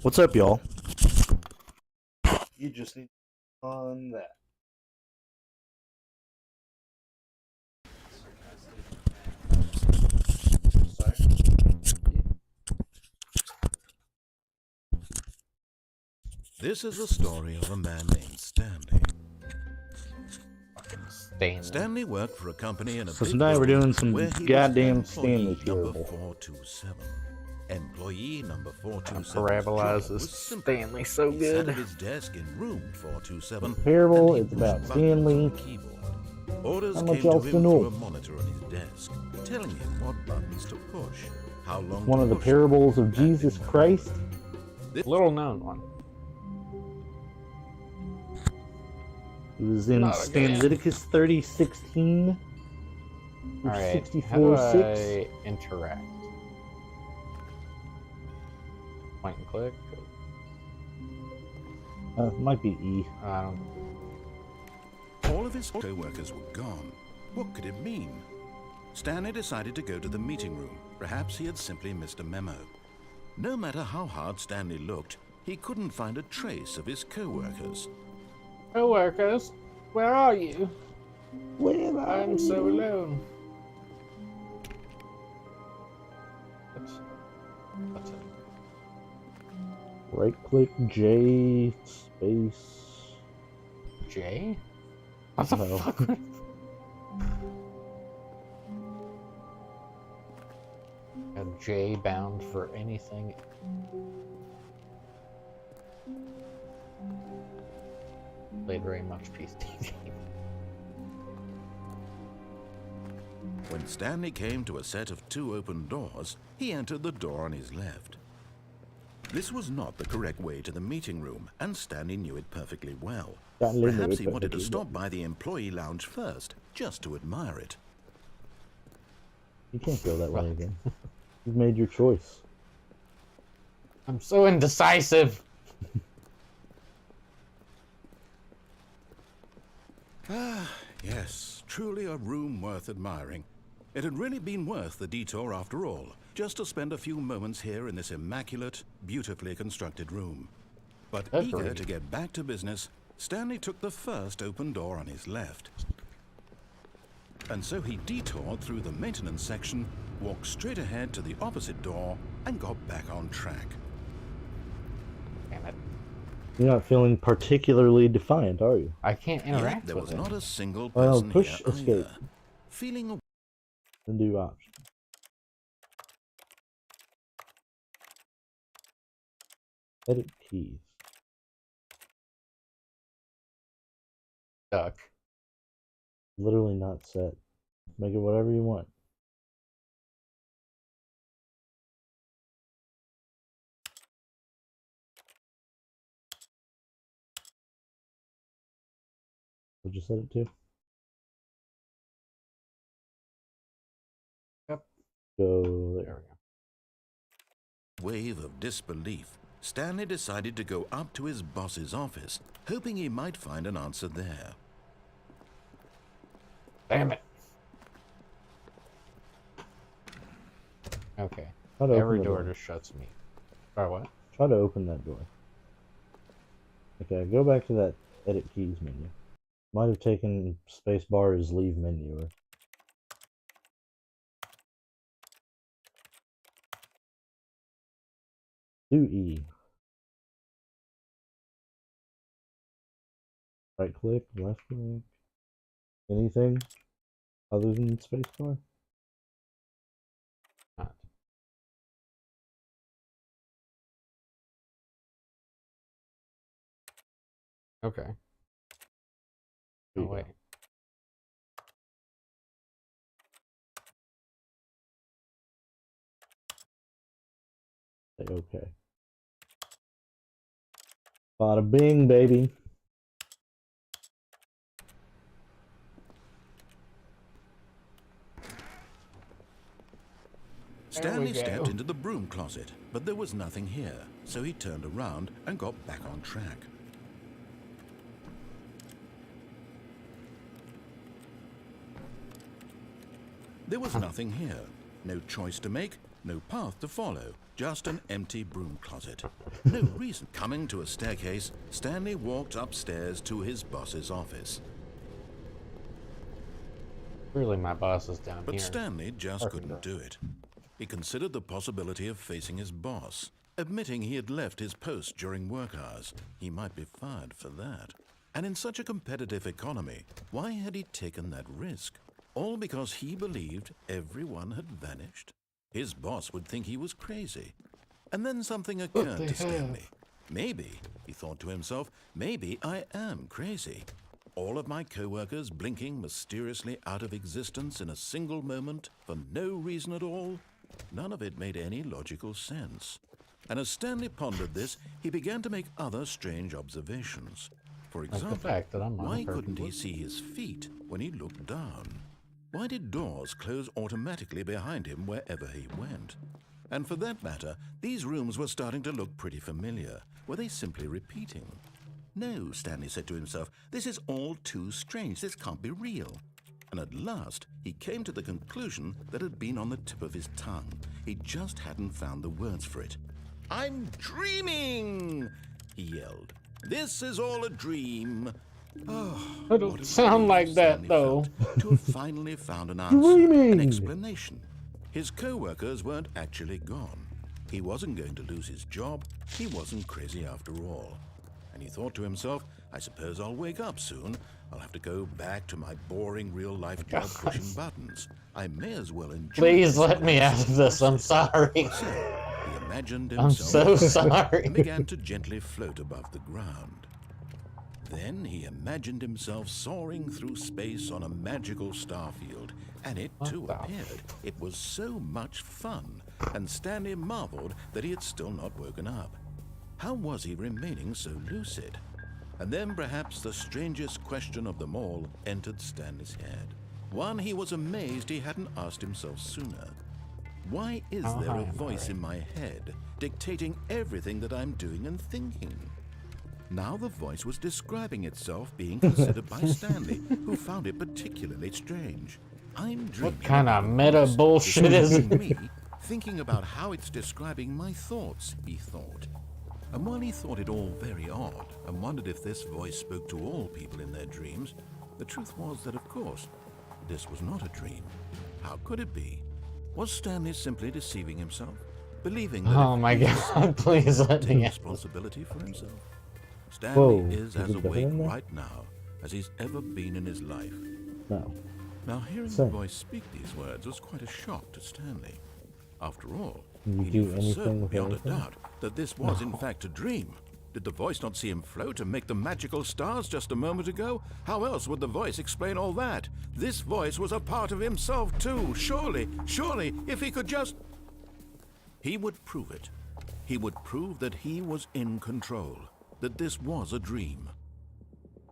What's up, y'all? You just need on that. This is the story of a man named Stanley. Stanley worked for a company in a So big tonight we're doing building some where he goddamn was Stanley employee number Parable. 427. Employee number 427. Parabolizes Stanley so He good. sat at his desk in room 427. Parable, and he it's about pushed buttons on Stanley. the keyboard. Orders How came much to else him to know? through a monitor on his desk, telling him what buttons to push, how long One to of the push parables them, of and Jesus in what Christ. order. Little known one. It was in Not a good end. Stanliticus 3016. Alright, how do 64:6. I interact? Point and click? Might be E. I don't... All of his co-workers were gone. What could it mean? Stanley decided to go to the meeting room. Perhaps he had simply missed a memo. No matter how hard Stanley looked, he couldn't find a trace of his co-workers. Co-workers, where are you? Where are I'm so you? alone. What's it? Right click J space. J? What the No. fuck? A J bound for anything. Played very much PC. When Stanley came to a set of 2 open doors, he entered the door on his left. This was not the correct way to the meeting room, and Stanley knew it perfectly well. Perhaps he wanted to stop by the employee lounge first, just to admire it. You can't go that way again. You've made your choice. I'm so indecisive. Ah, yes, truly a room worth admiring. It had really been worth the detour after all, just to spend a few moments here in this immaculate, beautifully constructed room. But eager Agreed. to get back to business, Stanley took the first open door on his left. And so he detoured through the maintenance section, walked straight ahead to the opposite door, and got back on track. Damn it. You're not feeling particularly defiant, are you? I can't Yet interact there with was it. not a single Well, person push here escape. either. Feeling Then do option. Edit keys. Stuck. Literally not set. Make it whatever you want. What'd you set it to? Yep. Go There there. we go. wave of disbelief, Stanley decided to go up to his boss's office, hoping he might find an answer there. Damn it. Okay. Try to Every open the door just shuts me. Or what? Try to open that door. Okay, go back to that edit keys menu. Might have taken spacebar as leave menu. Or... Do E. Right click, left click. Anything other than spacebar? Not. Okay. There Oh, you go. wait. Say okay. Bada bing, baby. Stanley go. stepped into the broom closet, but there was nothing here, so he turned around and got back on track. There was nothing here. No choice to make, No path to follow, just an empty broom closet. No reason. Coming to a staircase, Stanley walked upstairs to his boss's office. Really, my boss is down But here. Stanley just Parking couldn't garage. do it. He considered the possibility of facing his boss, admitting he had left his post during work hours. He might be fired for that. And in such a competitive economy, why had he taken that risk? All because he believed everyone had vanished? His boss would think he was crazy. And then something occurred to Stanley. Maybe, he thought to himself, maybe I am crazy. All of my co-workers blinking mysteriously out of existence in a single moment for no reason at all? None of it made any logical sense. And as Stanley pondered this, he began to make other strange observations. For Like the example, fact that I'm on why a perfect couldn't he work. see his feet when he looked down? Why did doors close automatically behind him wherever he went? And for that matter, these rooms were starting to look pretty familiar. Were they simply repeating? No, Stanley said to himself, this is all too strange. This can't be real. And at last, he came to the conclusion that had been on the tip of his tongue. He just hadn't found the words for it. I'm dreaming, he yelled. This is all a dream. Oh, I don't sound like that, though. To have finally found an answer, an explanation. His co-workers weren't actually gone. He wasn't going to lose his job. He wasn't crazy after all. And he thought to himself, I suppose I'll wake up soon. I'll have to go back to my boring real-life job pushing buttons. I may as well enjoy Please this let me while out it's of this. I'm sorry. so he imagined I'm himself so sorry. and began to gently float above the ground. Then he imagined himself soaring through space on a magical starfield, and it too What the appeared. It was so much fun, and Stanley marveled that he had still not woken up. How was he remaining so lucid? And then perhaps the strangest question of them all entered Stanley's head. One he was amazed he hadn't asked himself sooner. Why is there a voice in my head dictating everything that I'm doing and thinking? Now the voice was describing itself being considered by Stanley, who found it particularly strange. I'm dreaming. What kind of about a meta voice bullshit is describing it? me, thinking about how it's describing my thoughts, he thought. And while he thought it all very odd and wondered if this voice spoke to all people in their dreams, the truth was that, of course, this was not a dream. How could it be? Was Stanley simply deceiving himself, believing that Oh if my he was god, please let take me out. responsibility for himself? Stanley Whoa, is is as it better awake than that? right now as he's ever been in his life. No. Now, hearing the Same. voice speak these words was quite a shock to Stanley. After all, Can you he do knew for anything certain, with beyond a anything? doubt, that this was in fact a dream. Did the voice not see him float and make the magical stars just a moment ago? How else would the voice explain all that? This voice was a part of himself too. Surely, if he could just... He would prove it. He would prove that he was in control, that this was a dream.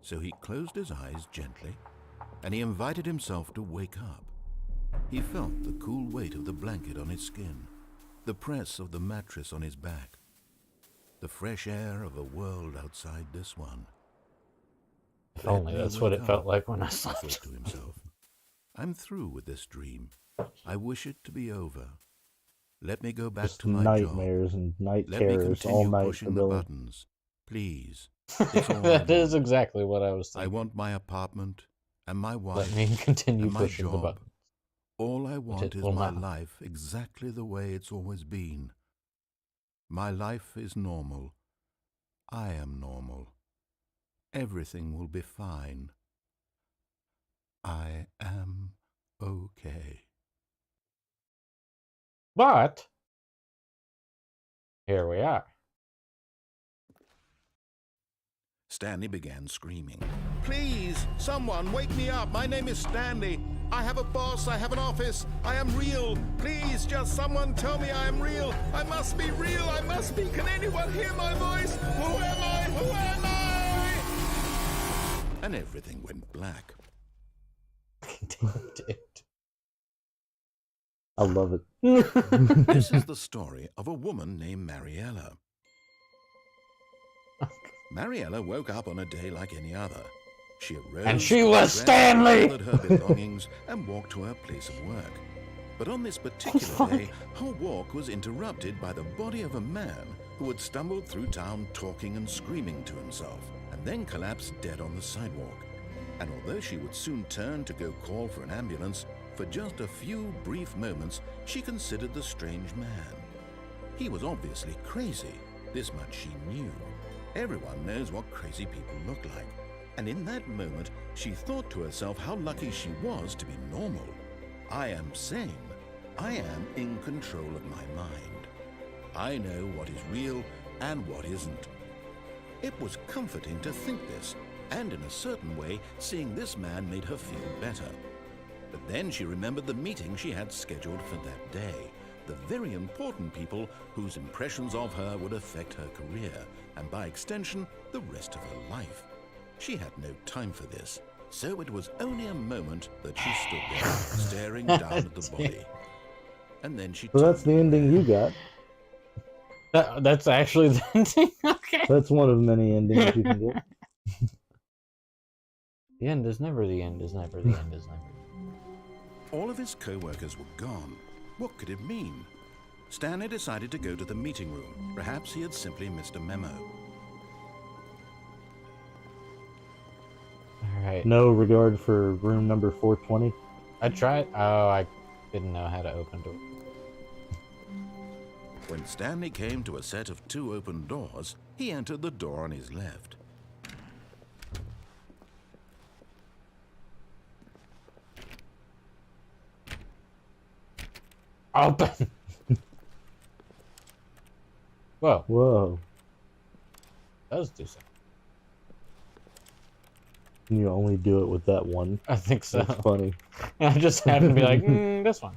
So he closed his eyes gently, and he invited himself to wake up. He felt the cool weight of the blanket on his skin, the press of the mattress on his back, the fresh air of a world outside this one. If Let only me that's what wake it felt up, like when I he thought slept. to himself. I'm through with this dream. I wish it to be over. Let me go back Just to my job. nightmares and night Let me terrors all continue night pushing for the Billy. buttons. Please. It's all I That is want. exactly what I was I thinking. want my apartment and my Let wife me continue and my pushing the job. button. All I want it is will my not. life exactly the way it's always been. My life is normal. I am normal. Everything will be fine. I am okay. But here we are. Stanley began screaming. Please, someone, wake me up. My name is Stanley. I have a boss. I have an office. I am real. Please, just someone tell me I am real. I must be real. I must be. Can anyone hear my voice? Who am I? Who am I? And everything went black. Dude. I love it. This is the story of a woman named Mariella. Mariella woke up on a day like any other. She arose, And she was dressed, Stanley! gathered her belongings, and walked to her place of work. But on this particular day, her walk was interrupted by the body of a man who had stumbled through town talking and screaming to himself, and then collapsed dead on the sidewalk. And although she would soon turn to go call for an ambulance, for just a few brief moments she considered the strange man. He was obviously crazy, this much she knew. Everyone knows what crazy people look like. And in that moment, she thought to herself how lucky she was to be normal. I am sane. I am in control of my mind. I know what is real and what isn't. It was comforting to think this, and in a certain way, seeing this man made her feel better. But then she remembered the meeting she had scheduled for that day, the very important people whose impressions of her would affect her career, and by extension, the rest of her life. She had no time for this, so it was only a moment that she stood there, staring down at the body. And then she So that's the ending you got. That's actually the ending? Okay. That's one of many endings you can get. The end is never the end, is never the end, is never. All of his co-workers were gone. What could it mean? Stanley decided to go to the meeting room. Perhaps he had simply missed a memo. Alright. No regard for room number 420. I tried. Oh, I didn't know how to open it. When Stanley came to a set of 2 open doors, he entered the door on his left. Open! Whoa. Whoa. Does do something. Can you only do it with that one? I think so. That's funny. I just happened to be like, this one.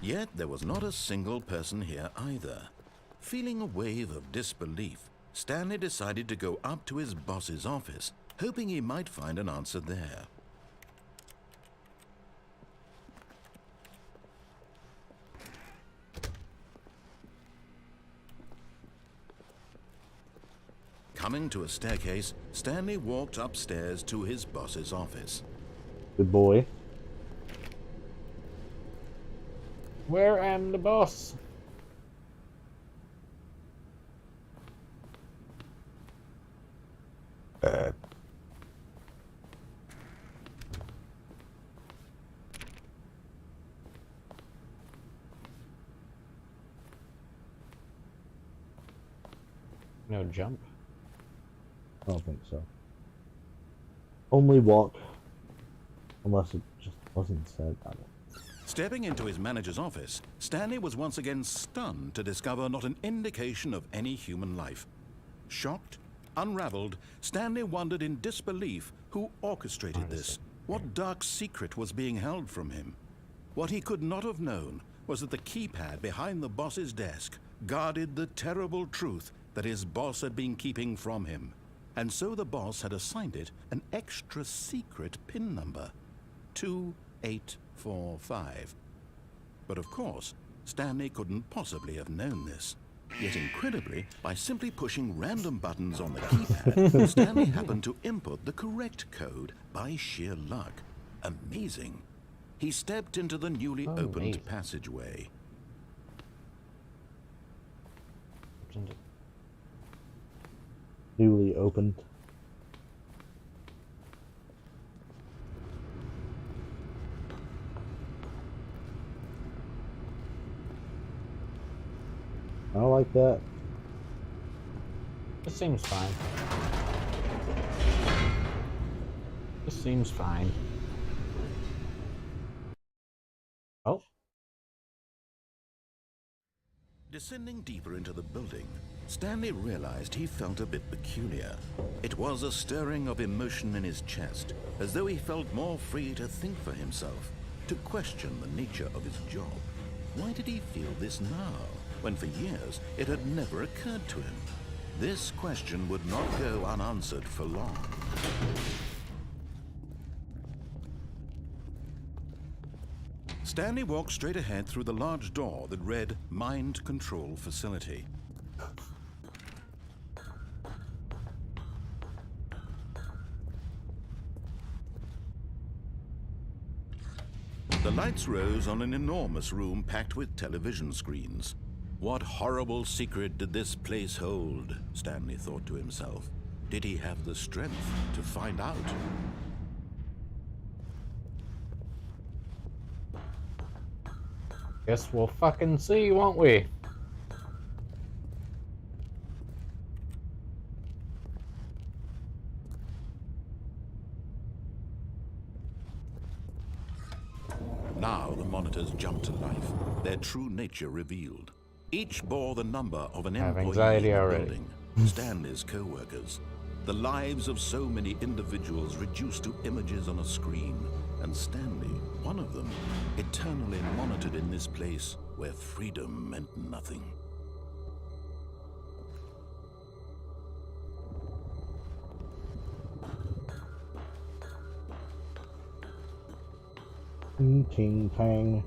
Yet there was not a single person here either. Feeling a wave of disbelief, Stanley decided to go up to his boss's office, hoping he might find an answer there. Coming to a staircase, Stanley walked upstairs to his boss's office. Good boy. Where am the boss? No jump. I don't think so. Only walk. Unless it just wasn't said. I don't. Stepping into his manager's office, Stanley was once again stunned to discover not an indication of any human life. Shocked, unraveled, Stanley wondered in disbelief who orchestrated this. What dark secret was being held from him? What he could not have known was that the keypad behind the boss's desk guarded the terrible truth that his boss had been keeping from him. And so the boss had assigned it an extra secret PIN number, 2845. But of course, Stanley couldn't possibly have known this. Yet incredibly, by simply pushing random buttons on the keypad, Stanley happened to input the correct code by sheer luck. Amazing. He stepped into the newly opened passageway. Newly opened. I like that. This seems fine. This seems fine. Oh. Descending deeper into the building, Stanley realized he felt a bit peculiar. It was a stirring of emotion in his chest, as though he felt more free to think for himself, to question the nature of his job. Why did he feel this now, when for years it had never occurred to him? This question would not go unanswered for long. Stanley walked straight ahead through the large door that read Mind Control Facility. Lights rose on an enormous room packed with television screens. What horrible secret did this place hold? Stanley thought to himself. Did he have the strength to find out? Guess we'll fucking see, won't we? Now the monitors jumped to life, their true nature revealed. Each bore the number of an Have employee anxiety in the already. building, Stanley's co-workers. The lives of so many individuals reduced to images on a screen, and Stanley, one of them, eternally monitored in this place where freedom meant nothing. Ting tang.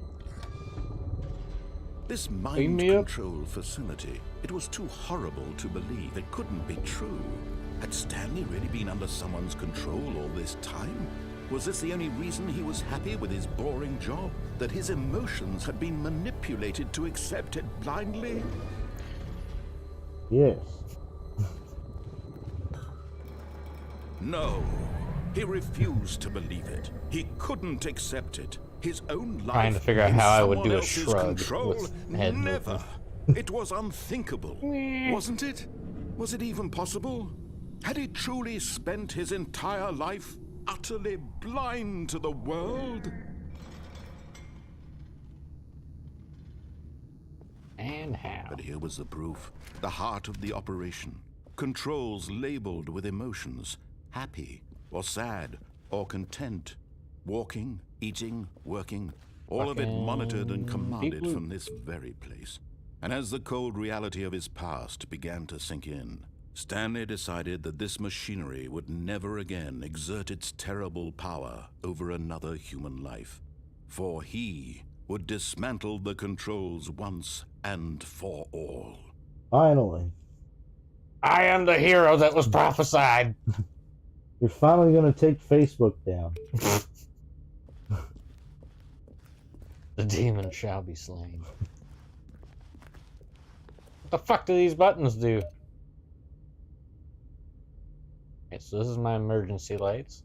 This me mind up. control facility, it was too horrible to believe. It couldn't be true. Had Stanley really been under someone's control all this time? Was this the only reason he was happy with his boring job? That his emotions had been manipulated to accept it blindly? Yes. No. He refused to believe it. He couldn't accept it. His own life Trying to figure out in how I would someone do a else's shrug control? with head Never. movement. It was unthinkable, wasn't it? Was it even possible? Had he truly spent his entire life utterly blind to the world? And how? But here was the proof. The heart of the operation. Controls labeled with emotions. Happy, or sad, or content. Walking, eating, working. All of it monitored and commanded people. from this very place. And as the cold reality of his past began to sink in, Stanley decided that this machinery would never again exert its terrible power over another human life. For he would dismantle the controls once and for all. Finally. I am the hero that was prophesied. You're finally gonna take Facebook down. The demon shall be slain. What the fuck do these buttons do? Okay, so this is my emergency lights.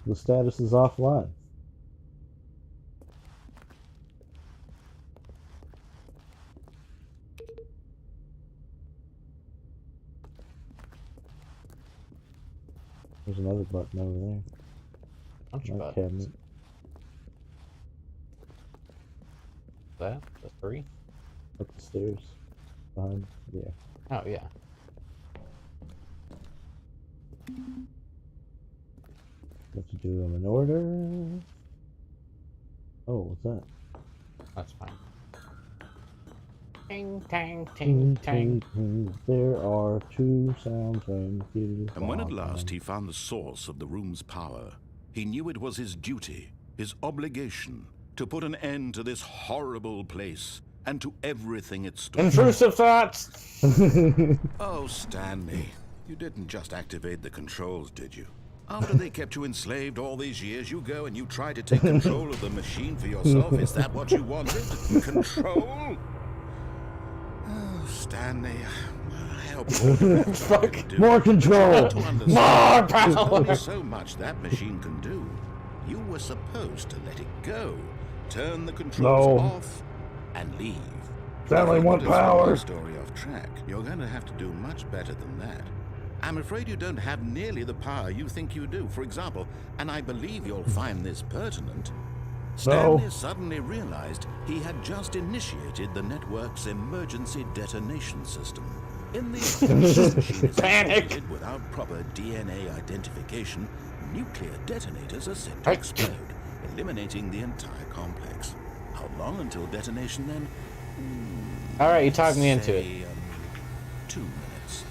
The status is offline. There's another button over there. Bunch of That buttons. cabinet. That? The 3? Up the stairs. Behind. Yeah. Oh, yeah. Have to do them in order. Oh, what's that? That's fine. Ting, tang, ting, tang. ting. There are two sounds when you. And when at last he found the source of the room's power, he knew it was his duty, his obligation, to put an end to this horrible place and to everything it stood for. Intrusive thoughts! Oh, Stanley, you didn't just activate the controls, did you? After they kept you enslaved all these years, you go and you try to take control of the machine for yourself? Is that what you wanted? Control? Oh, Stanley, I hope you Fuck. More control! More power! Only so much that machine can do. You were supposed to let it go, turn the controls No. off, and leave. Stanley, If you want want to throw power. the story off track, you're going to have to do much better than that. I'm afraid you don't have nearly the power you think you do. For example, and I believe you'll find this pertinent, Stanley suddenly realized he had just initiated the network's emergency detonation system. In the event the machine is Panic! operated without proper DNA identification, nuclear detonators are set to explode, eliminating the entire complex. How long until detonation then? Alright, you talked me into it. Say, 2 minutes.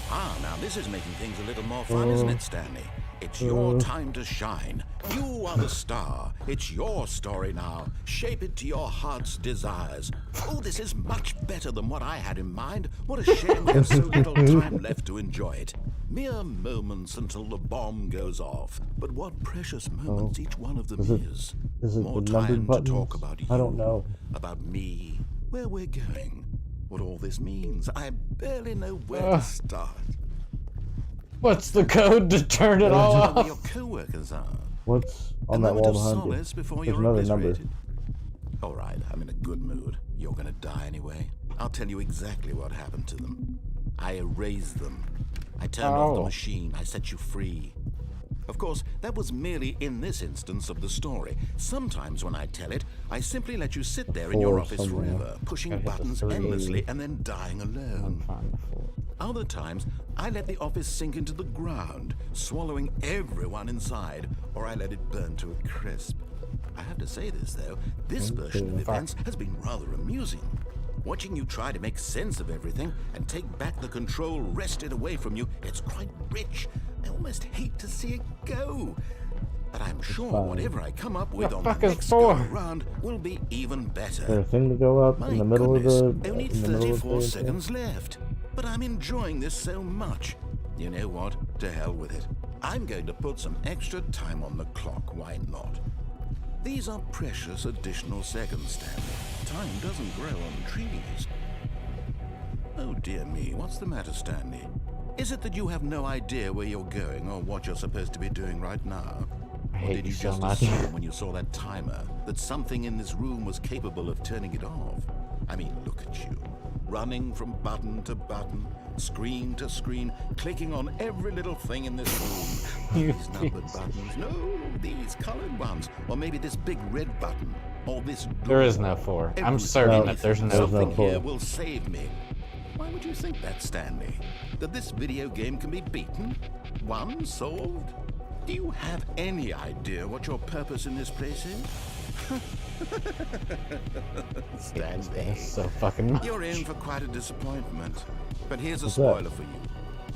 Ah, now this is making things a little more fun, isn't it, Stanley? It's your time to shine. You You are the star. It's your story now. Shape it to your heart's desires. Oh, this is much better than what I had in mind. What a shame we have so little time left to enjoy it. Mere moments until the bomb goes off. But what precious moments each one of them is. Is it More the numbered time to buttons? talk about you. I don't know. About me. Where we're going. What all this means. I barely know where to start. What's the code to turn it all Where off? your co-workers are. What's on A that moment wall of behind you? solace before There's you're another number. obliterated. All right, I'm in a good mood. You're gonna die anyway. I'll tell you exactly what happened to them. I erased them. I turned off the machine. I set you free. Of course, that was merely in this instance of the story. Sometimes when I tell it, I simply let you sit there in your office forever, pushing buttons endlessly and then dying alone. Other times, I let the office sink into the ground, swallowing everyone inside, or I let it burn to a crisp. I have to say this, though, this version of events has been rather amusing. Watching you try to make sense of everything and take back the control wrested away from you, it's quite rich. I almost hate to see it go. But I'm sure whatever I come up with on the next go around will be even better. Is there a thing to go up in the middle of the... Only 34 seconds left. But I'm enjoying this so much. You know what? To hell with it. I'm going to put some extra time on the clock. Why not? These are precious additional seconds, Stanley. Time doesn't grow on trees. Oh dear me, what's the matter, Stanley? Is it that you have no idea where you're going or what you're supposed to be doing right now? Or did you just assume when you saw that timer that something in this room was capable of turning it off? I mean, look at you. Running from button to button, screen to screen, clicking on every little thing in this room. These numbered buttons, no, these colored ones, or maybe this big red button, or this door. There is no 4. I'm certain that there's no Something 4. here will save me. Why would you think that, Stanley? That this video game can be beaten? Won? Solved? Do you have any idea what your purpose in this place is? Stanley, That's so fucking much. you're in for quite a disappointment. But here's a spoiler for you.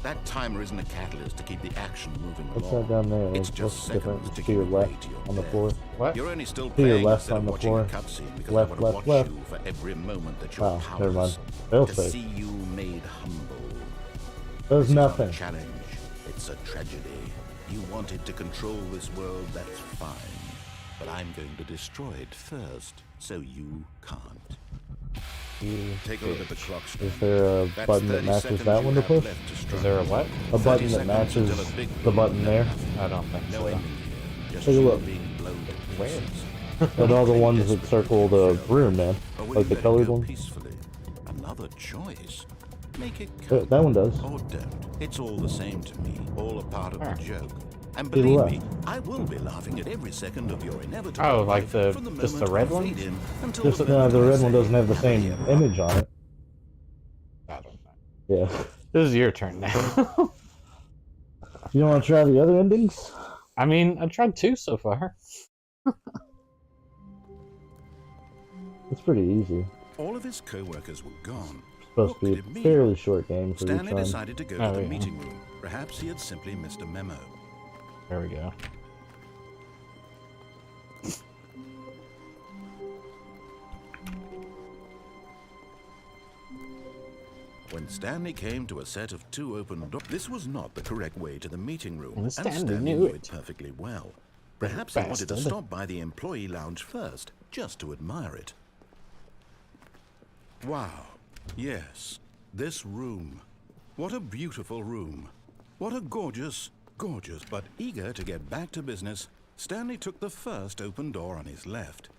That timer isn't a catalyst to keep the action moving along. What's that down there? It's What's just the seconds difference? to To your give way left to your on the death. floor? What? You're only still To your playing left instead on of the watching floor. a cutscene because Left, I want to left, watch left. you for every moment that you're Oh, never mind. powerless. Fail To safe. see you made humble. There's This is not a nothing. challenge. It's a tragedy. You wanted to control this world, that's fine. But I'm going to destroy it first, so you can't. Take a look at the clock. Is there a That's button that 30 matches seconds that you one to have push? left to Is strike. there a what? A 30 button that seconds matches until a big the button there? I don't think No so. ending here. Just Take a you look. being blown to Where? pieces. And all the ones that circle the room, man. Or will Like you the let it colored go one. peacefully? Another choice. Make it Yeah, count. that one does. Or don't. It's all the same to me. All a part of the joke. And To the believe left. me, I will be laughing at every second of your inevitable Oh, like life the- from the just the moment red I one? fade in until Just the no, moment the I red one say, doesn't have the same "Hurry up." image on it. I don't know. Yeah. This is your turn now. You don't want to try the other endings? I mean, I tried 2 so far. It's pretty easy. All of his co-workers were gone. It's supposed What to could be it a mean? fairly short game for each Stanley one. decided to go Oh, to the yeah. meeting room. Perhaps he had simply missed a memo. There we go. When Stanley came to a set of 2 open doors, this was not the correct way to the meeting room, And and Stanley Stanley knew knew it. it perfectly well. Perhaps he wanted to Bastard. stop by the employee lounge first, just to admire it. Wow. Yes, this room. What a beautiful room. What a gorgeous, but eager to get back to business, Stanley took the first open door on his left.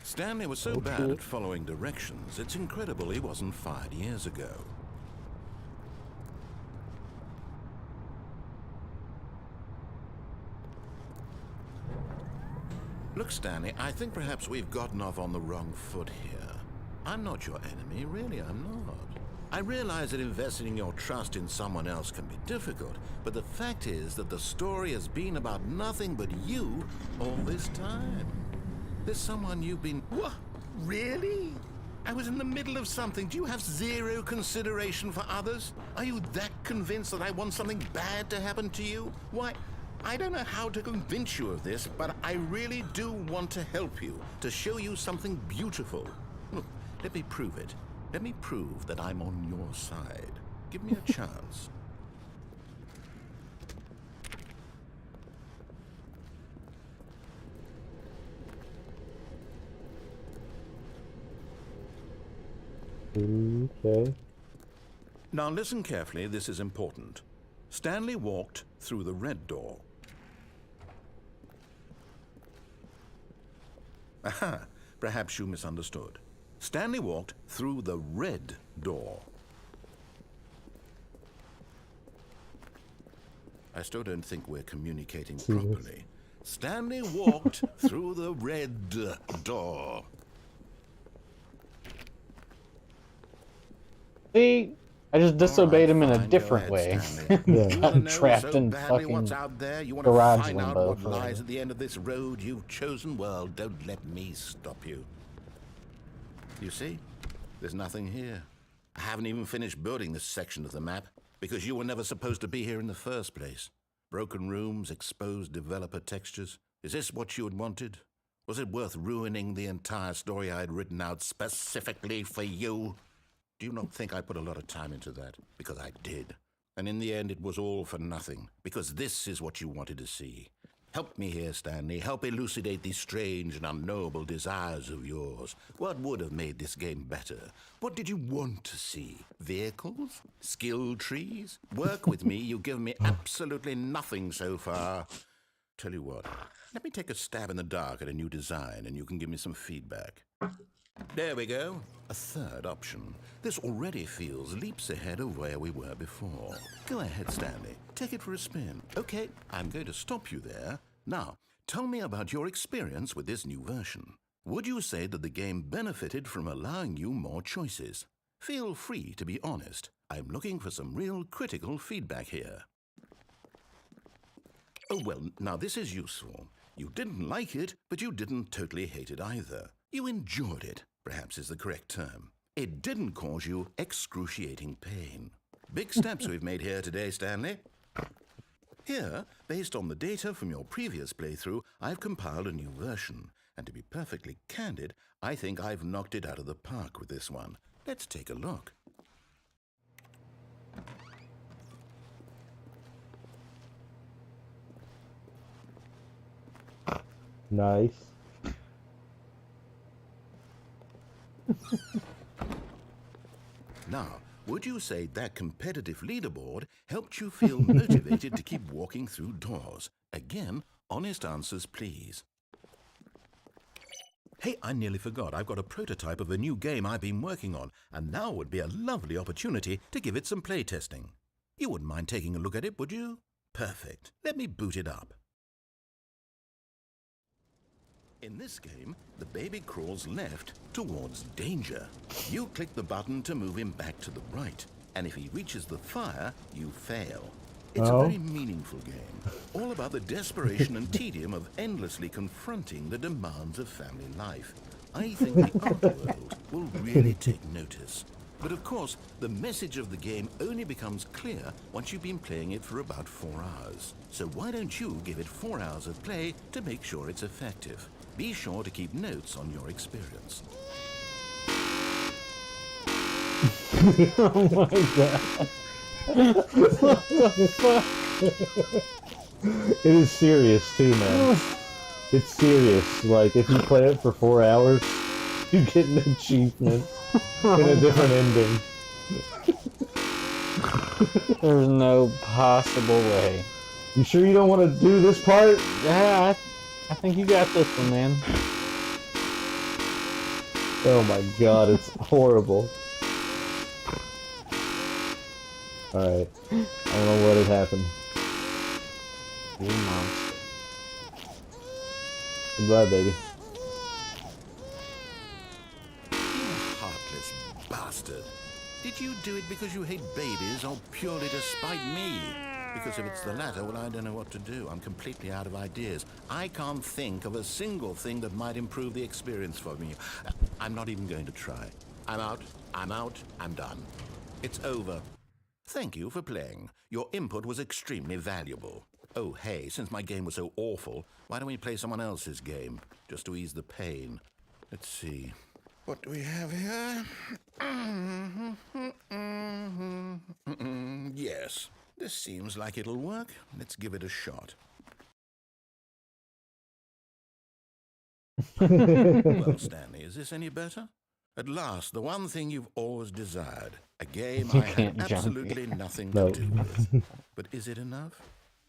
Stanley was so bad at following directions, it's incredible he wasn't fired years ago. Look, Stanley, I think perhaps we've gotten off on the wrong foot here. I'm not your enemy, really, I'm not. I realize that investing your trust in someone else can be difficult, but the fact is that the story has been about nothing but you all this time. There's someone you've been... What? Really? I was in the middle of something. Do you have zero consideration for others? Are you that convinced that I want something bad to happen to you? Why, I don't know how to convince you of this, but I really do want to help you, to show you something beautiful. Look, let me prove it. Let me prove that I'm on your side. Give me a chance. Okay. Now listen carefully, this is important. Stanley walked through the red door. Aha, perhaps you misunderstood. Stanley walked through the red door. I still don't think we're communicating properly. Stanley walked through the red door. See, I just disobeyed him in a Fine, different go ahead, way. Stanley. Yeah. You want to know Trapped so in badly fucking what's out there? You want to garage find out limbo what forever. lies at the end of this road you've chosen? Well, don't let me stop you. You see? There's nothing here. I haven't even finished building this section of the map because you were never supposed to be here in the first place. Broken rooms, exposed developer textures. Is this what you had wanted? Was it worth ruining the entire story I had written out specifically for you? Do you not think I put a lot of time into that? Because I did. And in the end, it was all for nothing. Because this is what you wanted to see. Help me here, Stanley. Help elucidate these strange and unknowable desires of yours. What would have made this game better? What did you want to see? Vehicles? Skill trees? Work with me. You've given me absolutely nothing so far. Tell you what, let me take a stab in the dark at a new design and you can give me some feedback. There we go. A third option. This already feels leaps ahead of where we were before. Go ahead, Stanley. Take it for a spin. Okay, I'm going to stop you there. Now, tell me about your experience with this new version. Would you say that the game benefited from allowing you more choices? Feel free to be honest. I'm looking for some real critical feedback here. Oh, well, now this is useful. You didn't like it, but you didn't totally hate it either. You enjoyed it, perhaps is the correct term. It didn't cause you excruciating pain. Big steps we've made here today, Stanley. Here, based on the data from your previous playthrough, I've compiled a new version. And to be perfectly candid, I think I've knocked it out of the park with this one. Let's take a look. Nice. Now, would you say that competitive leaderboard helped you feel motivated to keep walking through doors? Again, honest answers, please. Hey, I nearly forgot. I've got a prototype of a new game I've been working on, and now would be a lovely opportunity to give it some playtesting. You wouldn't mind taking a look at it, would you? Perfect. Let me boot it up. In this game, the baby crawls left towards danger. You click the button to move him back to the right, and if he reaches the fire, you fail. It's a very meaningful game, all about the desperation and tedium of endlessly confronting the demands of family life. I think the art world will really take notice. But of course, the message of the game only becomes clear once you've been playing it for about 4 hours. So why don't you give it 4 hours of play to make sure it's effective? Be sure to keep notes on your experience. Oh my god. What the fuck? It is serious too, man. It's serious. Like, if you play it for 4 hours, you get an achievement and a different ending. There's no possible way. You sure you don't want to do this part? Yeah, I think you got this one, man. Oh my god, it's horrible. Alright. I don't know what had happened. You monster. Goodbye, baby. You heartless bastard. Did you do it because you hate babies or purely to spite me? Because if it's the latter, well, I don't know what to do. I'm completely out of ideas. I can't think of a single thing that might improve the experience for me. I'm not even going to try. I'm out. I'm out. I'm done. It's over. Thank you for playing. Your input was extremely valuable. Oh, hey, since my game was so awful, why don't we play someone else's game, just to ease the pain? Let's see. What do we have here? Yes, this seems like it'll work. Let's give it a shot. Well, Stanley, is this any better? At last, the one thing you've always desired. A game You I had can't jump absolutely here. nothing No. to do with. But is it enough?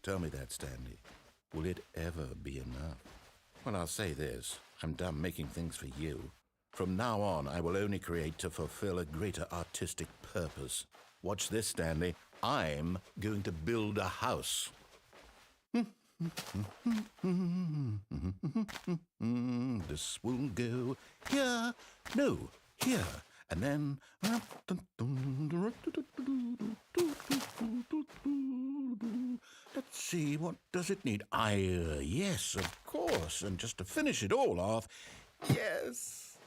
Tell me that, Stanley. Will it ever be enough? Well, I'll say this. I'm done making things for you. From now on, I will only create to fulfill a greater artistic purpose. Watch this, Stanley. I'm going to build a house. This will go here, no, here, and then. Let's see, what does it need? Yes, of course, and just to finish it all off, yes,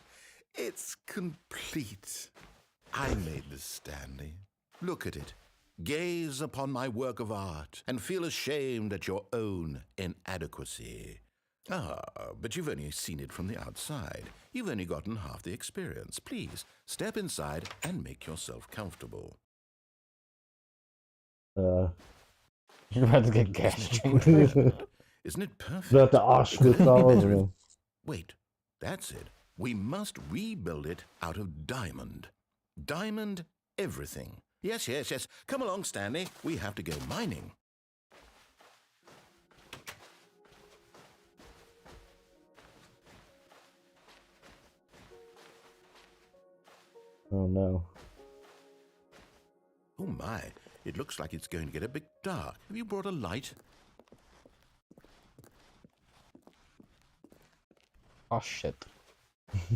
it's complete. I made this, Stanley. Look at it. Gaze upon my work of art and feel ashamed at your own inadequacy. Ah, but you've only seen it from the outside. You've only gotten half the experience. Please, step inside and make yourself comfortable. You're about to get gas chained. Isn't it perfect? About to Auschwitz all over them. Wait, that's it. We must rebuild it out of diamond. Diamond everything. Yes, yes, yes. Come along, Stanley. We have to go mining. Oh no. Oh my, it looks like it's going to get a bit dark. Have you brought a light? Oh shit.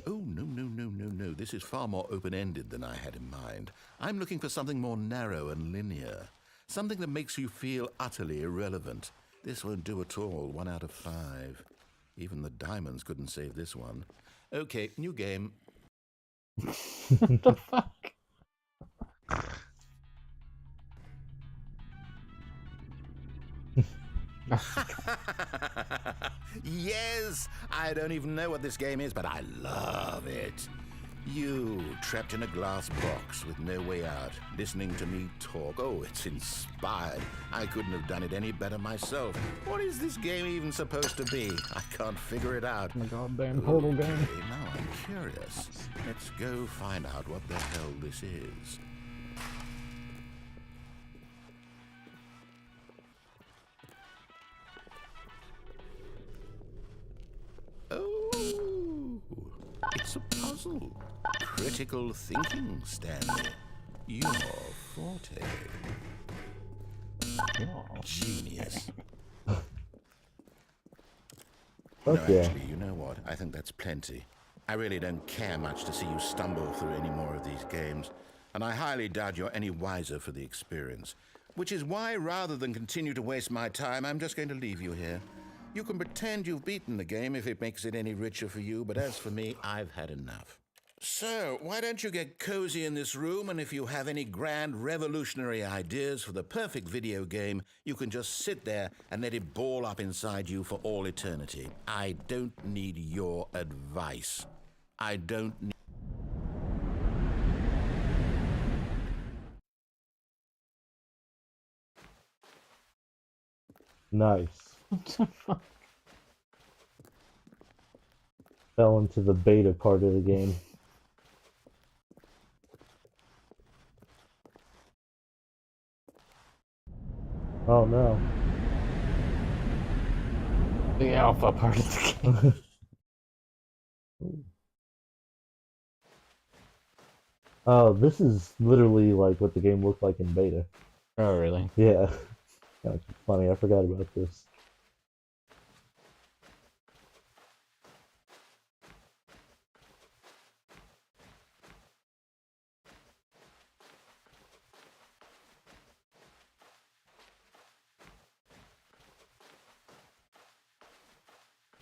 Oh, no, no, no, no, no. This is far more open-ended than I had in mind. I'm looking for something more narrow and linear. Something that makes you feel utterly irrelevant. This won't do at all. 1 out of 5. Even the diamonds couldn't save this one. Okay, new game. What the fuck? Yes! I don't even know what this game is, but I love it. You, trapped in a glass box with no way out, listening to me talk. Oh, it's inspired. I couldn't have done it any better myself. What is this game even supposed to be? I can't figure it out. My goddamn portal game. Okay, now I'm curious. Let's go find out what the hell this is. Oh, it's a puzzle. Critical thinking, Stanley. Your forte. Genius. No, Okay. actually, you know what? I think that's plenty. I really don't care much to see you stumble through any more of these games, and I highly doubt you're any wiser for the experience. Which is why, rather than continue to waste my time, I'm just going to leave you here. You can pretend you've beaten the game if it makes it any richer for you, but as for me, I've had enough. So, why don't you get cozy in this room, and if you have any grand revolutionary ideas for the perfect video game, you can just sit there and let it ball up inside you for all eternity. I don't need your advice. I don't need... Nice. Fell into the beta part of the game. Oh no. The alpha part of the game. Oh, this is literally like what the game looked like in beta. Oh, really? Yeah. That's funny, I forgot about this.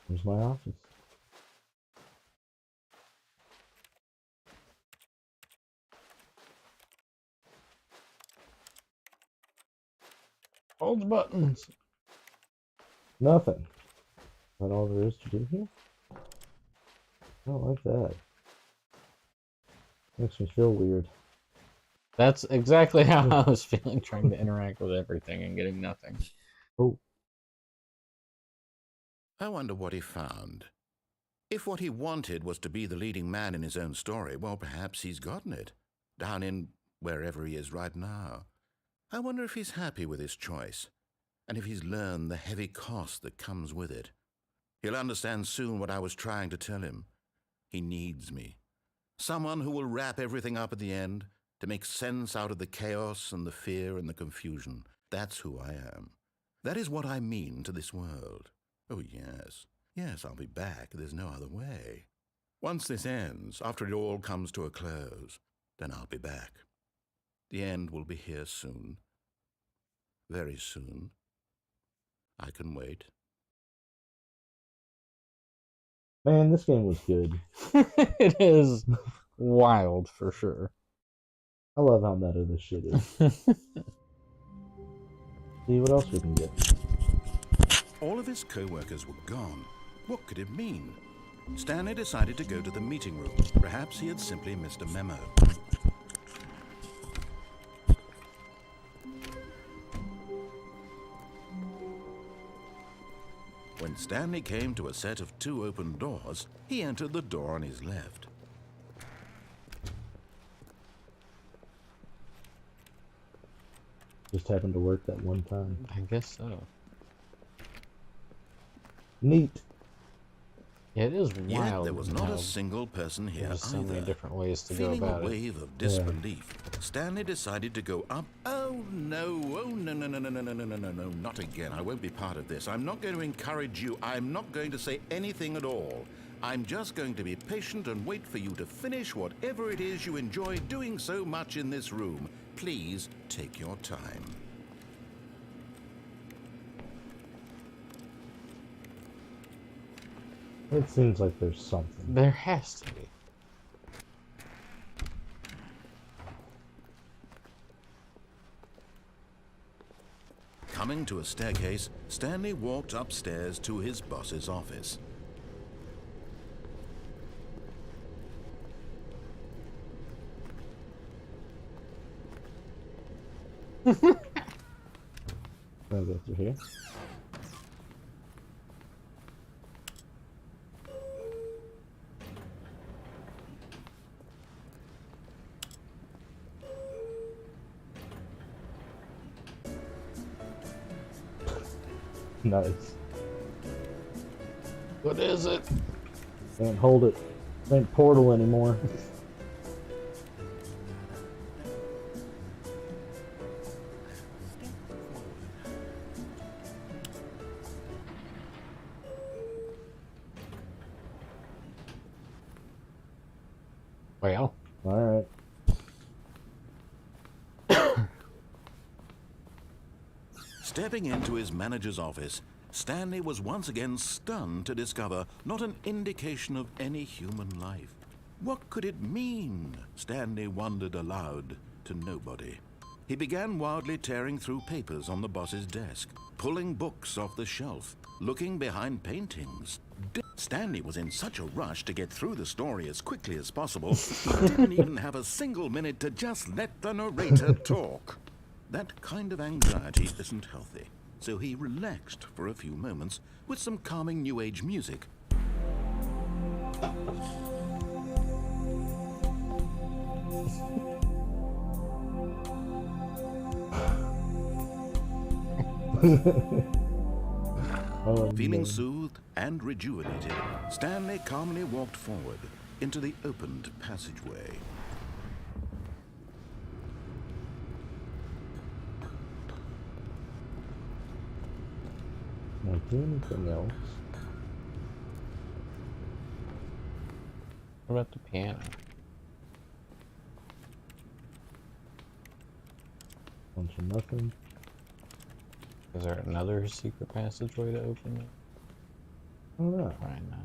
Here's my office. Hold the buttons. Nothing. Is that all there is to do here? I don't like that. Makes me feel weird. That's exactly how I was feeling trying to interact with everything and getting nothing. Oh. I wonder what he found. If what he wanted was to be the leading man in his own story, well, perhaps he's gotten it. Down in wherever he is right now. I wonder if he's happy with his choice, and if he's learned the heavy cost that comes with it. He'll understand soon what I was trying to tell him. He needs me. Someone who will wrap everything up at the end, to make sense out of the chaos and the fear and the confusion. That's who I am. That is what I mean to this world. Oh, yes. Yes, I'll be back. There's no other way. Once this ends, after it all comes to a close, then I'll be back. The end will be here soon. Very soon. I can wait. Man, this game was good. It is wild for sure. I love how meta this shit is. See what else we can get. All of his co-workers were gone. What could it mean? Stanley decided to go to the meeting room. Perhaps he had simply missed a memo. When Stanley came to a set of 2 open doors, he entered the door on his left. Just happened to work that one time. I guess so. Neat. Yeah, it is Yet wild. there was not how a single person here there's so many either. different ways to Feeling go a about it. wave of disbelief, Stanley decided to go up. Oh no, no, not again. I won't be part of this. I'm not going to encourage you. I'm not going to say anything at all. I'm just going to be patient and wait for you to finish whatever it is you enjoy doing so much in this room. Please take your time. It seems like there's something. There has to be. Coming to a staircase, Stanley walked upstairs to his boss's office. Can I go through here? Nice. What is it? Can't hold it. It ain't Portal anymore. Well, Alright. Stepping into his manager's office, Stanley was once again stunned to discover not an indication of any human life. What could it mean? Stanley wondered aloud to nobody. He began wildly tearing through papers on the boss's desk, pulling books off the shelf, looking behind paintings. Stanley was in such a rush to get through the story as quickly as possible, he didn't even have a single minute to just let the narrator talk. That kind of anxiety isn't healthy, so he relaxed for a few moments with some calming New Age music. Oh, Feeling no. soothed and rejuvenated, Stanley calmly walked forward into the opened passageway. Can I do anything else? what about the piano? Bunch of nothing. Is there another secret passageway to open it? I don't know. Probably not.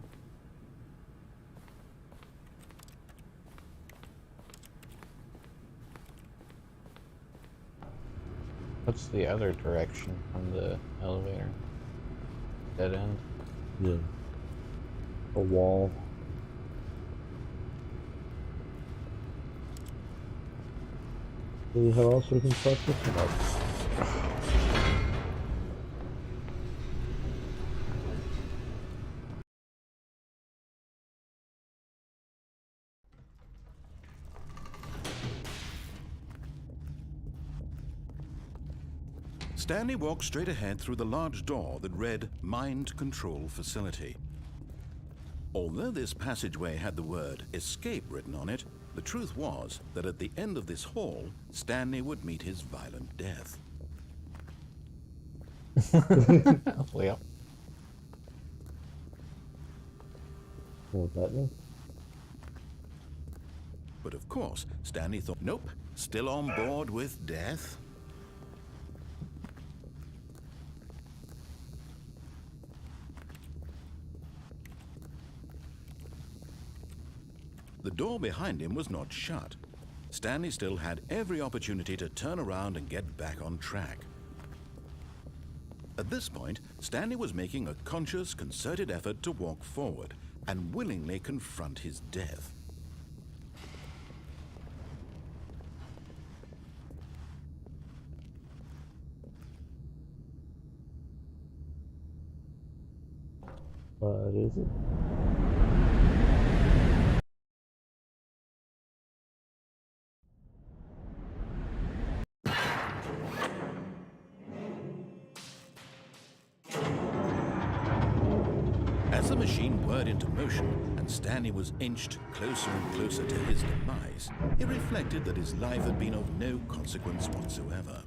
What's the other direction from the elevator? Dead end? Yeah. A wall. See how else we can fuck this one up? Stanley walked straight ahead through the large door that read Mind Control Facility. Although this passageway had the word escape written on it, the truth was that at the end of this hall, Stanley would meet his violent death. Well, What that mean? But of course, Stanley thought, nope, still on board with death? The door behind him was not shut. Stanley still had every opportunity to turn around and get back on track. At this point, Stanley was making a conscious, concerted effort to walk forward and willingly confront his death. What is it? As the machine whirred into motion and Stanley was inched closer and closer to his demise, he reflected that his life had been of no consequence whatsoever.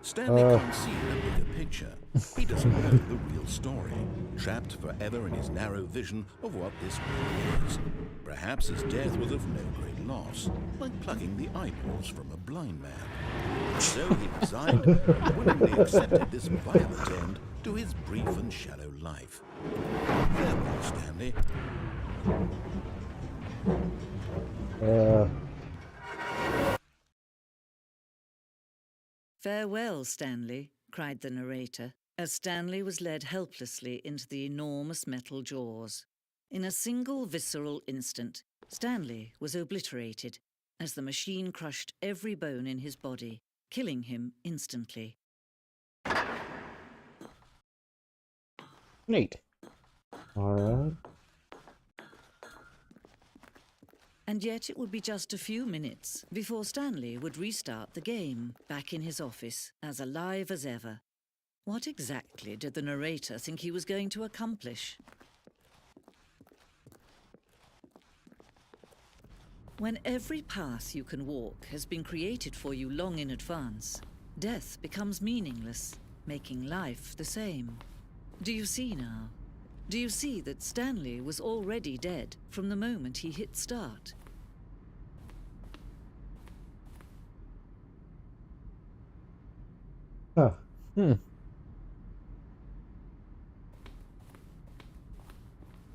Stanley can't see the bigger picture. He doesn't know the real story, trapped forever in his narrow vision of what this world is. Perhaps his death was of no great loss, like plucking the eyeballs from a blind man. So he resigned and willingly accepted this violent end to his brief and shallow life. Farewell, Stanley. "Farewell, Stanley," cried the narrator, as Stanley was led helplessly into the enormous metal jaws. In a single visceral instant, Stanley was obliterated as the machine crushed every bone in his body, killing him instantly. neat. Alright. And yet it would be just a few minutes before Stanley would restart the game, back in his office, as alive as ever. What exactly did the narrator think he was going to accomplish? When every path you can walk has been created for you long in advance, death becomes meaningless, making life the same. Do you see now? Do you see that Stanley was already dead from the moment he hit start? Huh. Hmm.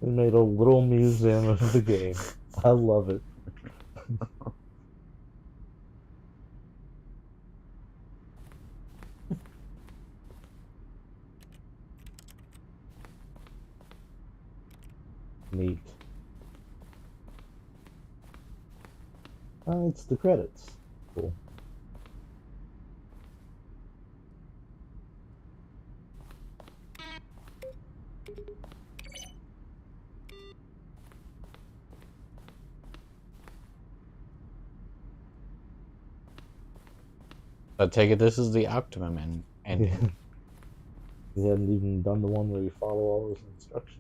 They made a little museum of the game. I love it. Neat. It's the credits. Cool. I take it this is the Optimum ending. We hadn't even done the one where you follow all those instructions.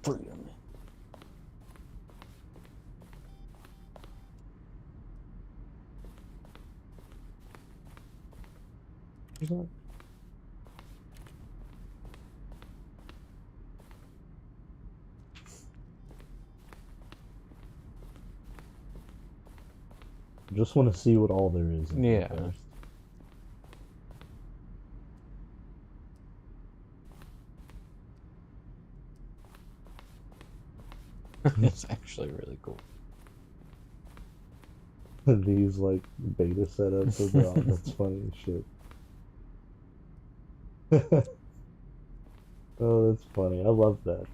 Freedom. Is that? Just want to see what all there is. In Yeah. there first. It's actually really cool. These like beta setups of the that's funny as shit. Oh, that's funny. I love that.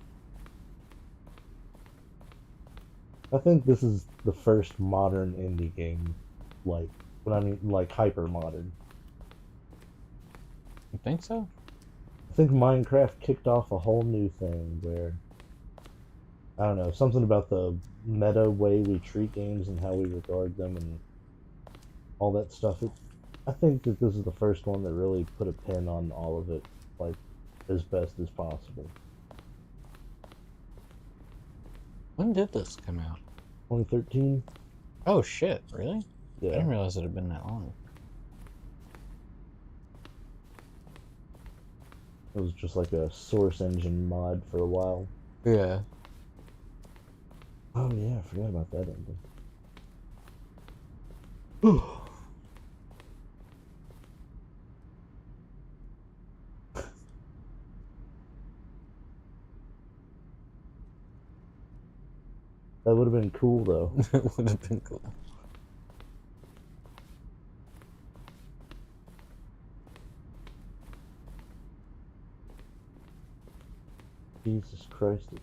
I think this is the first modern indie game, like, when I mean, like, hyper modern. You think so? I think Minecraft kicked off a whole new thing where, I don't know, something about the meta way we treat games and how we regard them and all that stuff. I think that this is the first one that really put a pin on all of it, like, as best as possible. When did this come out? 2013? Oh shit, really? Yeah. I didn't realize it had been that long. It was just like a Source Engine mod for a while. Yeah. Oh yeah, I forgot about that ending. That would have been cool though. It would have been cool. Jesus Christ, it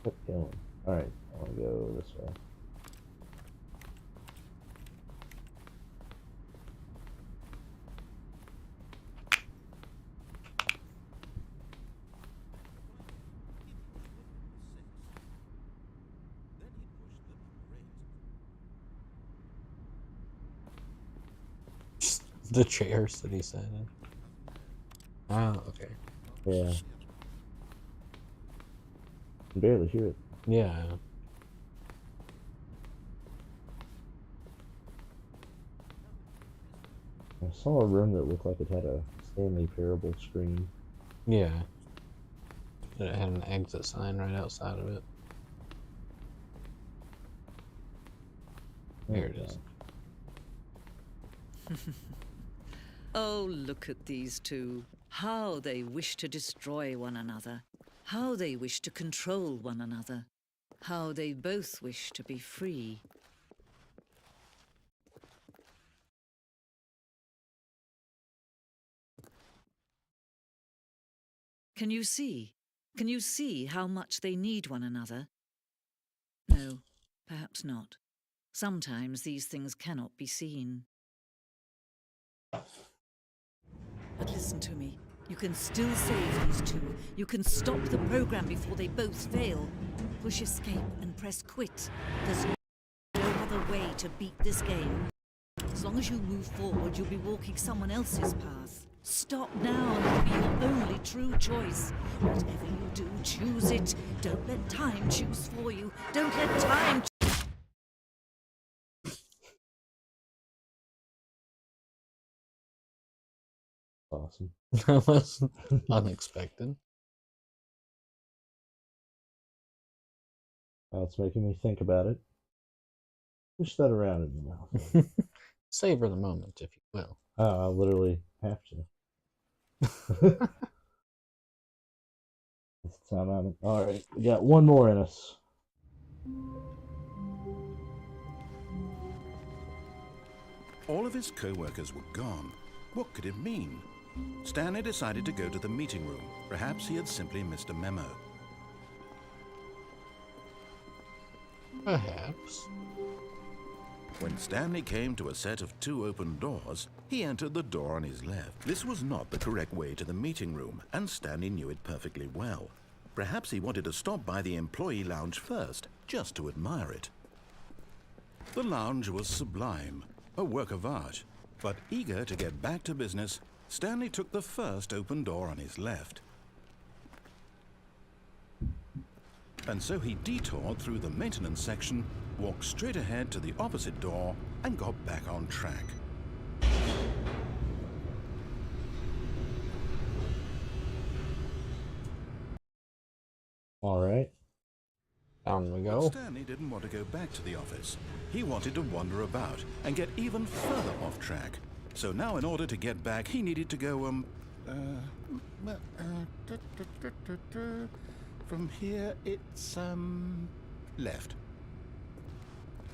kept going. Alright, I want to go this way. The chairs that he sat in. Oh, okay. Yeah. I can barely hear it. Yeah. I saw a room that looked like it had a Stanley Parable screen. Yeah. It had an exit sign right outside of it. There it is. Oh, look at these two. How they wish to destroy one another. How they wish to control one another. How they both wish to be free. Can you see? Can you see how much they need one another? No, perhaps not. Sometimes these things cannot be seen. But listen to me. You can still save these two. You can stop the program before they both fail. Push escape and press quit. There's no other way to beat this game. As long as you move forward, you'll be walking someone else's path. Stop now and it'll be your only true choice. Whatever you do, choose it. Don't let time choose for you. Don't let time Awesome. That was unexpected. Now it's making me think about it. Push that around in your mouth. Savor the moment, if you will. Oh, I literally have to. This time I'm... Alright, we got one more in us. All of his co-workers were gone. What could it mean? Stanley decided to go to the meeting room. Perhaps he had simply missed a memo. Perhaps. When Stanley came to a set of 2 open doors, he entered the door on his left. This was not the correct way to the meeting room, and Stanley knew it perfectly well. Perhaps he wanted to stop by the employee lounge first, just to admire it. The lounge was sublime, a work of art. But eager to get back to business, Stanley took the first open door on his left. And so he detoured through the maintenance section, walked straight ahead to the opposite door, and got back on track. Alright. Down we But go. Stanley didn't want to go back to the office. He wanted to wander about and get even further off track. So now in order to get back, he needed to go, from here it's, left.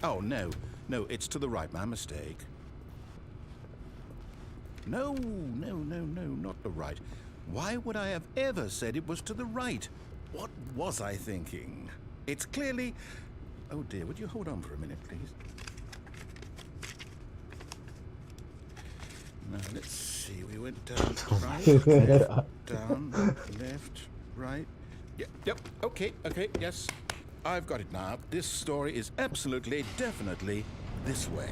Oh, no, it's to the right, my mistake. No, not the right. Why would I have ever said it was to the right? What was I thinking? It's clearly... Oh dear, would you hold on for a minute, please? Now, let's see, we went down, right, left, down, left, right. Yep, okay, yes. I've got it now. This story is absolutely, definitely this way.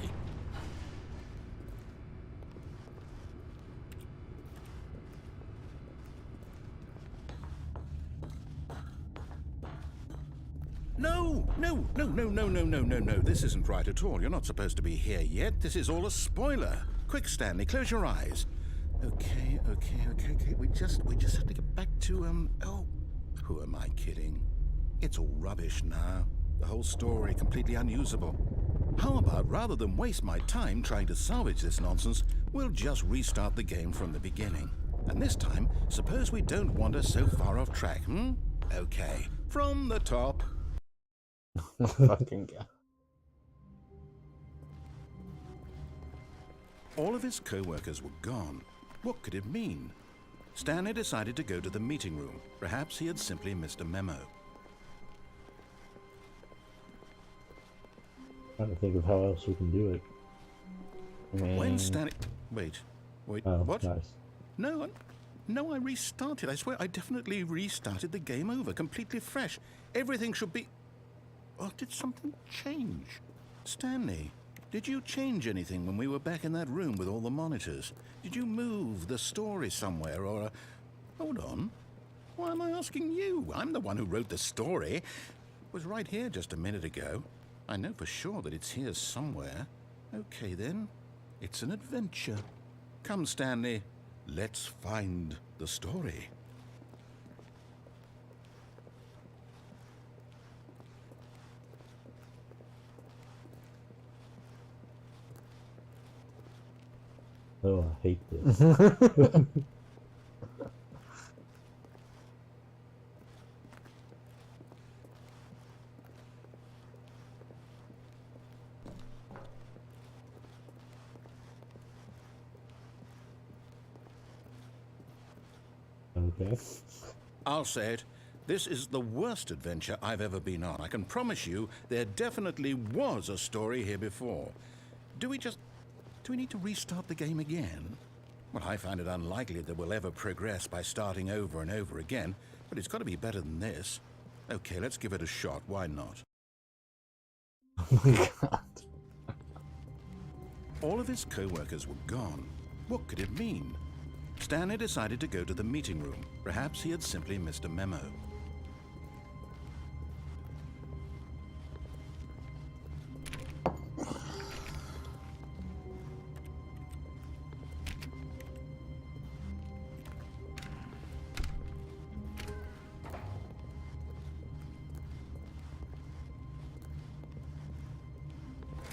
No. This isn't right at all. You're not supposed to be here yet. This is all a spoiler. Quick, Stanley, close your eyes. Okay. We just have to get back to, oh, who am I kidding? It's all rubbish now. The whole story completely unusable. How about, rather than waste my time trying to salvage this nonsense, we'll just restart the game from the beginning. And this time, suppose we don't wander so far off track, Okay, from the top. Fucking guy. All of his co-workers were gone. What could it mean? Stanley decided to go to the meeting room. Perhaps he had simply missed a memo. Trying to think of how else we can do it. When Stanley... Wait, Oh, what? nice. No, I restarted. I swear, I definitely restarted the game over, completely fresh. Everything should be... Oh, did something change? Stanley, did you change anything when we were back in that room with all the monitors? Did you move the story somewhere or... Hold on. Why am I asking you? I'm the one who wrote the story. It was right here just a minute ago. I know for sure that it's here somewhere. Okay, then. It's an adventure. Come, Stanley. Let's find the story. Oh, I hate this. Okay. I'll say it. This is the worst adventure I've ever been on. I can promise you there definitely was a story here before. Do we need to restart the game again? Well, I find it unlikely that we'll ever progress by starting over and over again, but it's got to be better than this. Okay, let's give it a shot. Why not? Oh my god. All of his co-workers were gone. What could it mean? Stanley decided to go to the meeting room. Perhaps he had simply missed a memo.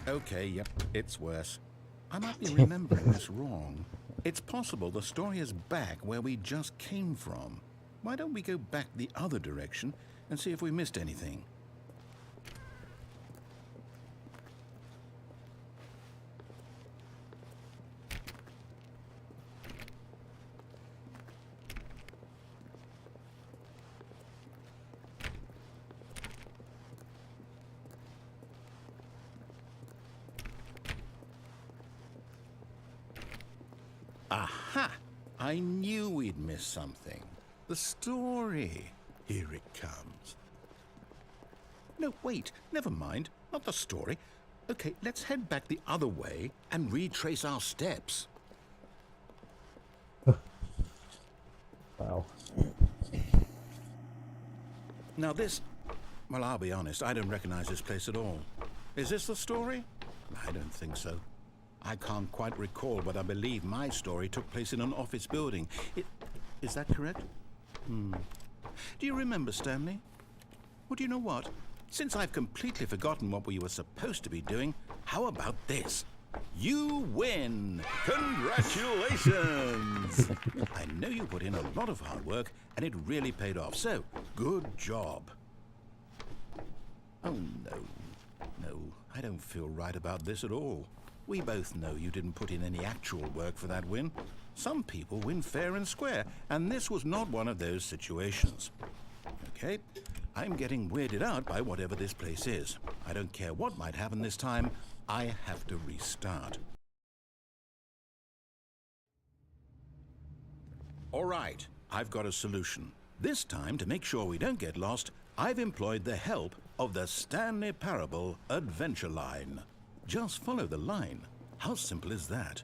Okay, yep, it's worse. I might be remembering this wrong. It's possible the story is back where we just came from. Why don't we go back the other direction and see if we missed anything? Aha! I knew we'd missed something. The story. Here it comes. No, wait. Never mind. Not the story. Okay, let's head back the other way and retrace our steps. Wow. Now this... Well, I'll be honest. I don't recognize this place at all. Is this the story? I don't think so. I can't quite recall, but I believe my story took place in an office building. Is that correct? Do you remember, Stanley? Well, do you know what? since I've completely forgotten what we were supposed to be doing, how about this? You win! Congratulations! I know you put in a lot of hard work, and it really paid off, so good job. Oh, no. No, I don't feel right about this at all. We both know you didn't put in any actual work for that win. Some people win fair and square, and this was not one of those situations. Okay, I'm getting weirded out by whatever this place is. I don't care what might happen this time. I have to restart. All right, I've got a solution. This time, to make sure we don't get lost, I've employed the help of the Stanley Parable adventure line. Just follow the line. How simple is that?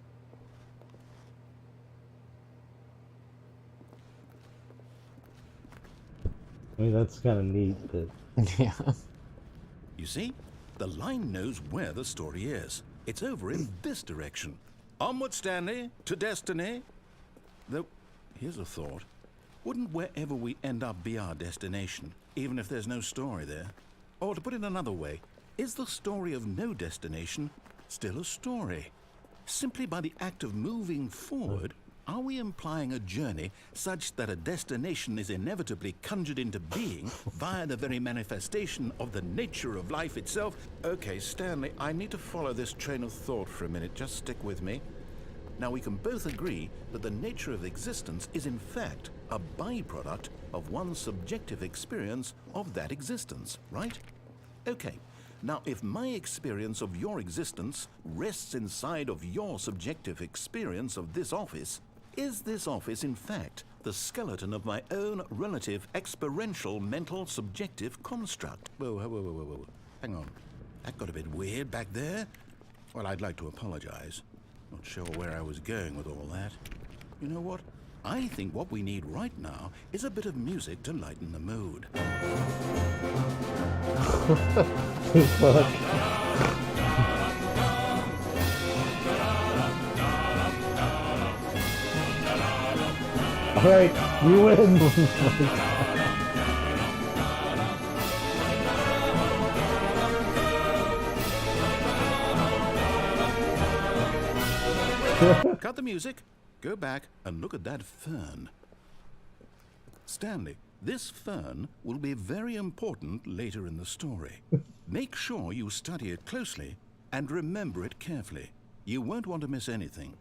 I mean, that's kind of neat, but... Yeah. You see? The line knows where the story is. It's over in this direction. Onward, Stanley, to destiny. Though, here's a thought. Wouldn't wherever we end up be our destination, even if there's no story there? Or to put it another way, is the story of no destination still a story? Simply by the act of moving forward, are we implying a journey such that a destination is inevitably conjured into being via the very manifestation of the nature of life itself? Okay, Stanley, I need to follow this train of thought for a minute. Just stick with me. Now, we can both agree that the nature of existence is in fact a byproduct of one's subjective experience of that existence, right? Okay. Now, if my experience of your existence rests inside of your subjective experience of this office, is this office, in fact, the skeleton of my own relative experiential mental subjective construct? Whoa, whoa, whoa, whoa, whoa. Hang on. That got a bit weird back there. Well, I'd like to apologize. Not sure where I was going with all that. You know what? I think what we need right now is a bit of music to lighten the mood. Fuck. Alright, you win! Cut the music, go back and look at that fern. Stanley, this fern will be very important later in the story. Make sure you study it closely and remember it carefully. You won't want to miss anything.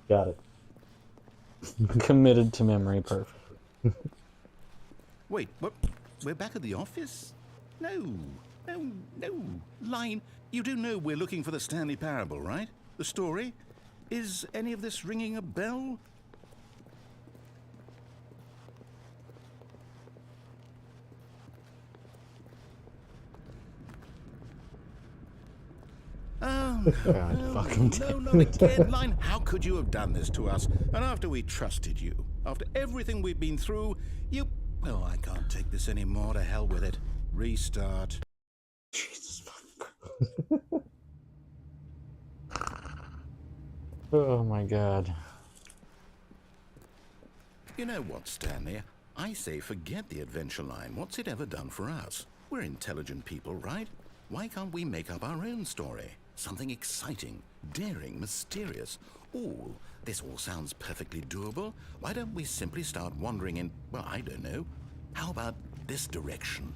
Got it. Committed to memory, perfect. Wait, what? We're back at the office? No. Line, you do know we're looking for the Stanley Parable, right? The story? Is any of this ringing a bell? Oh, God, fucking no, not again, Line. How could you have done this to us? And after we trusted you, after everything we've been through, you... Oh, I can't take this anymore. To hell with it. Restart. Jesus fucking Christ. Oh my God. You know what, Stanley? I say forget the adventure line. What's it ever done for us? We're intelligent people, right? Why can't we make up our own story? Something exciting, daring, mysterious. Ooh, this all sounds perfectly doable. Why don't we simply start wandering in, well, I don't know. How about this direction?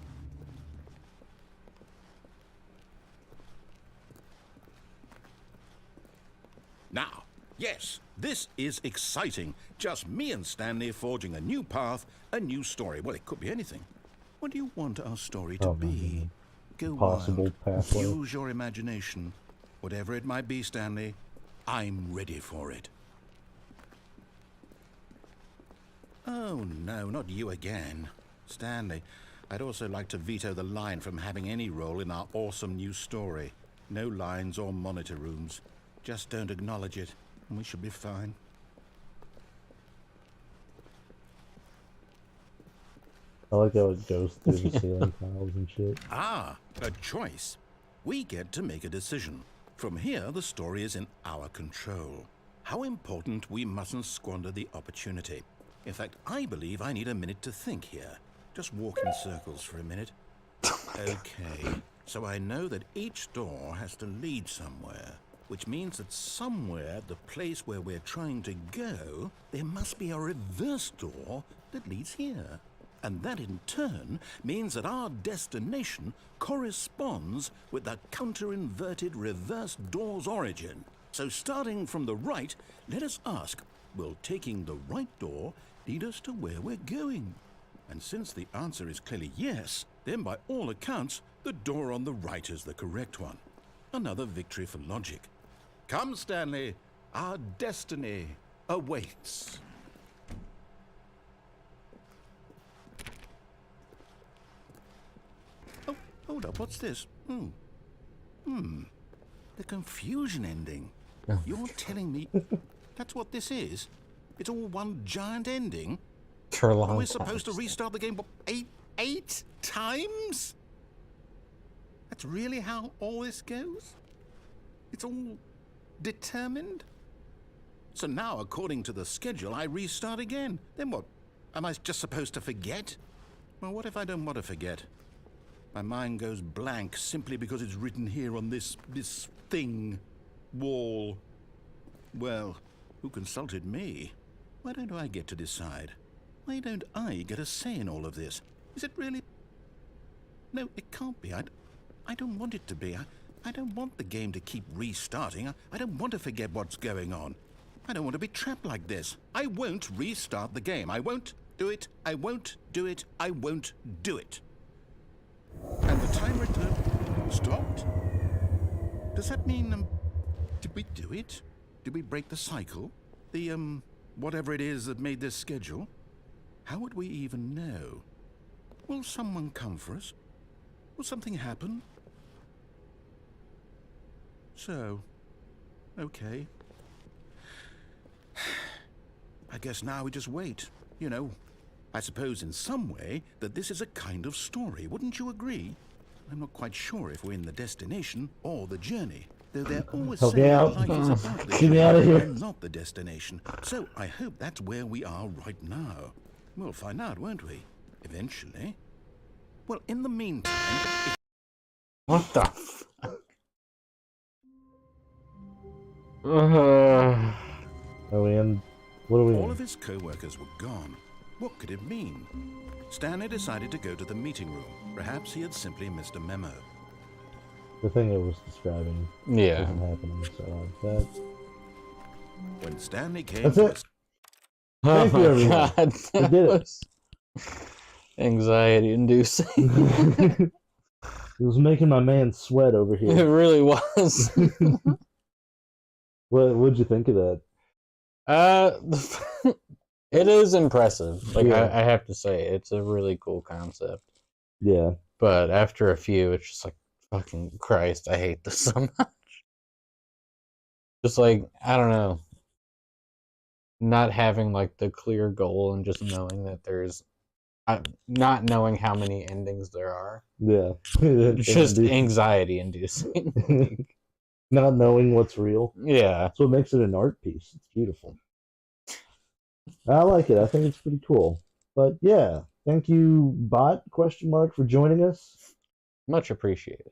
Now, yes, this is exciting. Just me and Stanley forging a new path, a new story. Well, it could be anything. What do you want our story to be? Go Possible wild. pathway. Use your imagination. Whatever it might be, Stanley, I'm ready for it. Oh, no, not you again. Stanley, I'd also like to veto the line from having any role in our awesome new story. No lines or monitor rooms. Just don't acknowledge it, and we should be fine. I like how it goes through the ceiling tiles and shit. Ah, a choice. We get to make a decision. From here, the story is in our control. How important we mustn't squander the opportunity. In fact, I believe I need a minute to think here. just walk in circles for a minute. Okay, so I know that each door has to lead somewhere, which means that somewhere, the place where we're trying to go, there must be a reverse door that leads here. And that in turn means that our destination corresponds with the counter-inverted reverse door's origin. So starting from the right, let us ask, will taking the right door lead us to where we're going? And since the answer is clearly yes, then by all accounts, the door on the right is the correct one. Another victory for logic. Come, Stanley, our destiny awaits. Oh, hold up, what's this? The confusion ending. You're telling me that's what this is? It's all one giant ending? For a long Are we time. supposed to restart the game eight times? That's really how all this goes? It's all determined? So now, according to the schedule, I restart again. Then what? Am I just supposed to forget? Well, what if I don't want to forget? My mind goes blank simply because it's written here on this thing, wall. Well, who consulted me? Why don't I get to decide? Why don't I get a say in all of this? Is it really? No, it can't be. I don't want it to be. I don't want the game to keep restarting. I don't want to forget what's going on. I don't want to be trapped like this. I won't restart the game. I won't do it. I won't do it. I won't do it. And the timer stopped? Does that mean, did we do it? Did we break the cycle? The, whatever it is that made this schedule? How would we even know? Will someone come for us? Will something happen? So, okay. I guess now we just wait. You know, I suppose in some way that this is a kind of story. Wouldn't you agree? I'm not quite sure if we're in the destination or the journey. Though they're always Help me saying out. life is about the Get me journey out of here. and not the destination. So I hope that's where we are right now. We'll find out, won't we? Eventually. Well, in the meantime... What the fuck? Are we in? What are we All in? of his co-workers were gone. What could it mean? Stanley decided to go to the meeting room. Perhaps he had simply missed a memo. The thing I was describing Yeah. isn't happening, so that. When Stanley came That's to it. Thank you, everyone. God, We that did it. was anxiety-inducing. It was making my man sweat over It here. really was. What'd you think of that? It is impressive. Like Yeah. I have to say, it's a really cool concept. Yeah. But after a few, it's just like, fucking Christ, I hate this so much. Just like, I don't know, not having like the clear goal and just knowing that there's, not knowing how many endings there are. Yeah. It's just anxiety-inducing. Not knowing what's real. Yeah. That's what makes it an art piece. It's beautiful. I like it. I think it's pretty cool. But yeah, thank you, bot ? For joining us. Much appreciated.